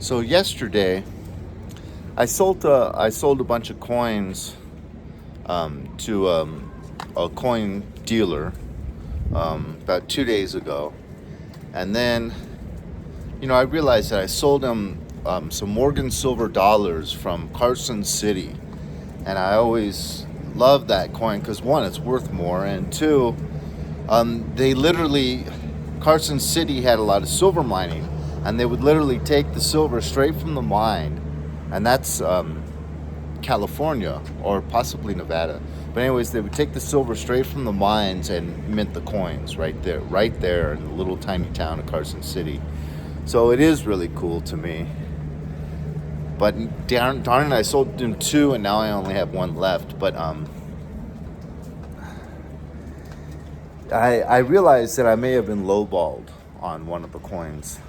So yesterday, I sold a bunch of coins to a coin dealer about 2 days ago, and then I realized that I sold him some Morgan silver dollars from Carson City, and I always love that coin because one, it's worth more, and two, they literally Carson City had a lot of silver mining, and they would literally take the silver straight from the mine, and that's California or possibly Nevada. But anyways, they would take the silver straight from the mines and mint the coins right there in the little tiny town of Carson City. So it is really cool to me. But darn it, I sold them two, and now I only have one left. But I realized that I may have been lowballed on one of the coins.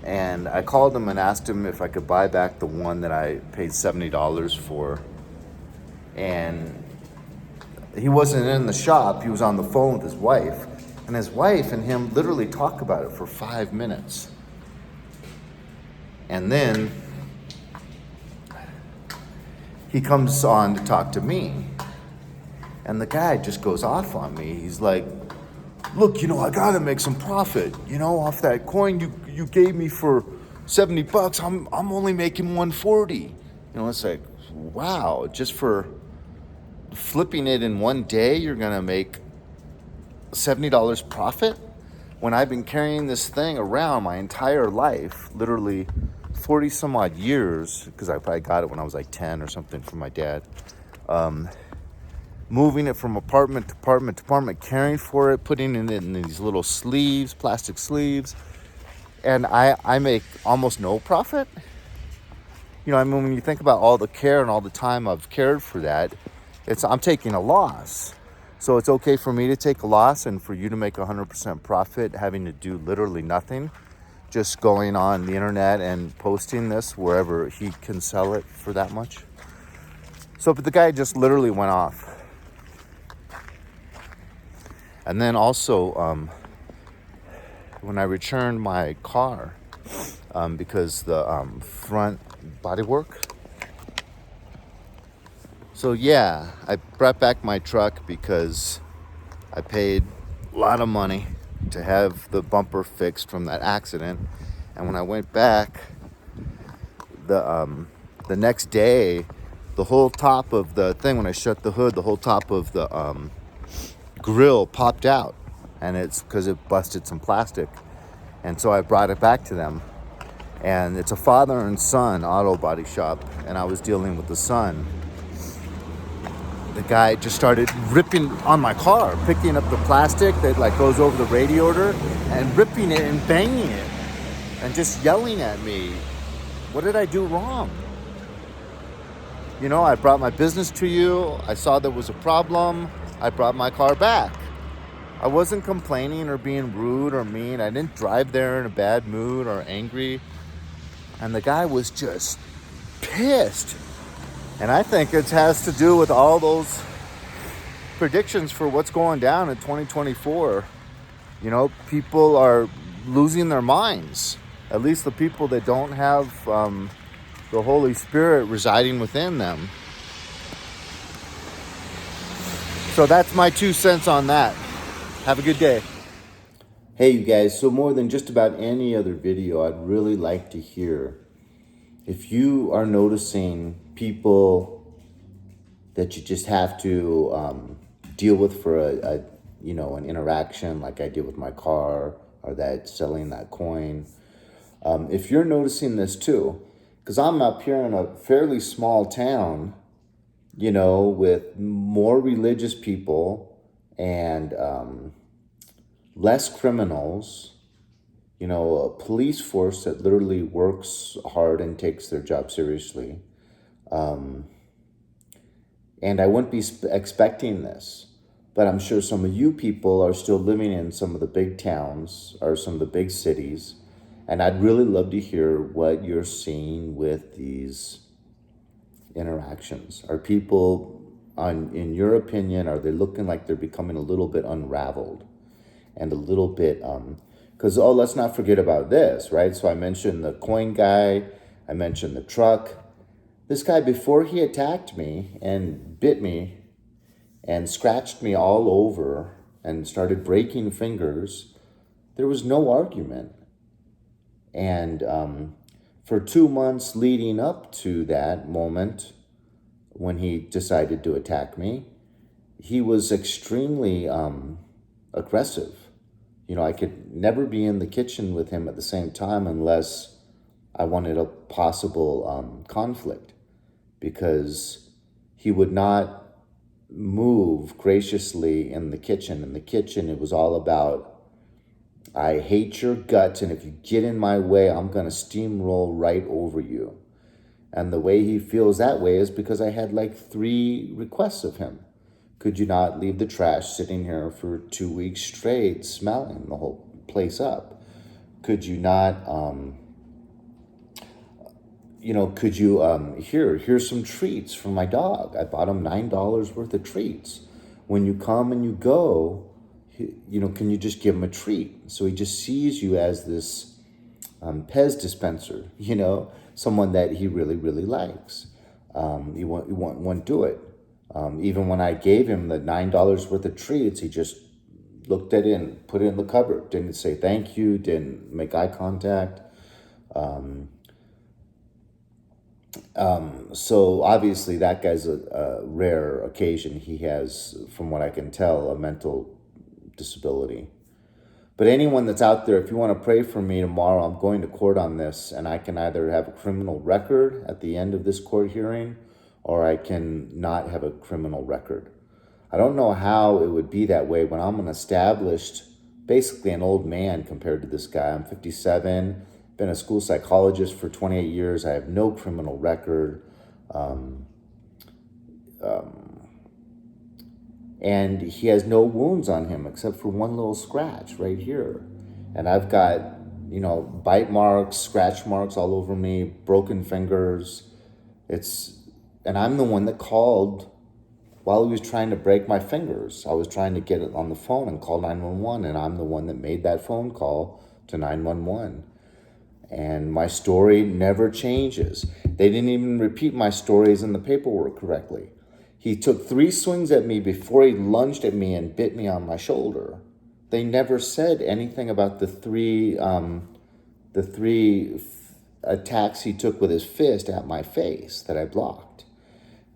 And I called him and asked him if I could buy back the one that I paid $70 for. And he wasn't in the shop. He was on the phone with his wife. And his wife and him literally talk about it for 5 minutes. And then he comes on to talk to me. And the guy just goes off on me. He's like, look, I gotta make some profit, off that coin you gave me for $70. I'm only making 140. It's like, wow, just for flipping it in one day, you're gonna make $70 profit? When I've been carrying this thing around my entire life, literally 40 some odd years, because I probably got it when I was like 10 or something from my dad. Moving it from apartment to apartment to apartment, caring for it, putting it in these little sleeves, plastic sleeves. And I make almost no profit. When you think about all the care and all the time I've cared for that, I'm taking a loss. So it's okay for me to take a loss and for you to make 100% profit, having to do literally nothing, just going on the internet and posting this wherever he can sell it for that much. But the guy just literally went off. And then also, when I returned my car, because the front bodywork. So yeah, I brought back my truck because I paid a lot of money to have the bumper fixed from that accident. And when I went back, the next day, the whole top of the thing, when I shut the hood, the whole top of the grill popped out, and it's because it busted some plastic. And so I brought it back to them, and it's a father and son auto body shop, and I was dealing with the son. The guy just started ripping on my car, picking up the plastic that goes over the radiator and ripping it and banging it and just yelling at me. What did I do wrong? I brought my business to you. I saw there was a problem. I brought my car back. I wasn't complaining or being rude or mean. I didn't drive there in a bad mood or angry. And the guy was just pissed. And I think it has to do with all those predictions for what's going down in 2024. People are losing their minds. At least the people that don't have the Holy Spirit residing within them. So that's my 2 cents on that. Have a good day. Hey, you guys. So more than just about any other video, I'd really like to hear if you are noticing people that you just have to deal with for an interaction, like I did with my car or that selling that coin. If you're noticing this too, because I'm up here in a fairly small town, with more religious people and less criminals, a police force that literally works hard and takes their job seriously. And I wouldn't be expecting this, but I'm sure some of you people are still living in some of the big towns or some of the big cities. And I'd really love to hear what you're seeing with these interactions. Are people, in your opinion, are they looking like they're becoming a little bit unraveled and a little bit, because let's not forget about this, right? So I mentioned the coin guy I mentioned the truck. This guy, before he attacked me and bit me and scratched me all over and started breaking fingers, there was no argument. And for 2 months leading up to that moment, when he decided to attack me, he was extremely aggressive. You know, I could never be in the kitchen with him at the same time unless I wanted a possible conflict, because he would not move graciously in the kitchen. In the kitchen, it was all about, I hate your guts, and if you get in my way, I'm going to steamroll right over you. And the way he feels that way is because I had like 3 requests of him. Could you not leave the trash sitting here for 2 weeks straight, smelling the whole place up? Could you not, could you, here's some treats for my dog. I bought him $9 worth of treats. When you come and you go, can you just give him a treat? So he just sees you as this Pez dispenser, someone that he really, really likes. He won't do it. Even when I gave him the $9 worth of treats, he just looked at it and put it in the cupboard. Didn't say thank you, didn't make eye contact. So obviously that guy's a rare occasion. He has, from what I can tell, a mental disability. But anyone that's out there, if you want to pray for me tomorrow, I'm going to court on this, and I can either have a criminal record at the end of this court hearing, or I can not have a criminal record. I don't know how it would be that way when I'm an established, basically an old man compared to this guy. I'm 57, been a school psychologist for 28 years. I have no criminal record. And he has no wounds on him except for one little scratch right here. And I've got, bite marks, scratch marks all over me, broken fingers. And I'm the one that called while he was trying to break my fingers. I was trying to get it on the phone and call 911, and I'm the one that made that phone call to 911. And my story never changes. They didn't even repeat my stories in the paperwork correctly. He took 3 swings at me before he lunged at me and bit me on my shoulder. They never said anything about the three attacks he took with his fist at my face that I blocked.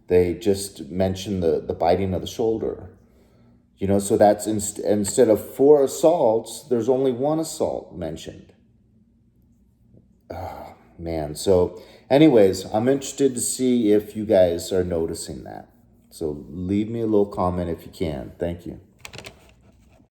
They just mentioned the biting of the shoulder. So that's instead of 4 assaults, there's only 1 assault mentioned. Oh, man. So anyways, I'm interested to see if you guys are noticing that. So leave me a little comment if you can. Thank you.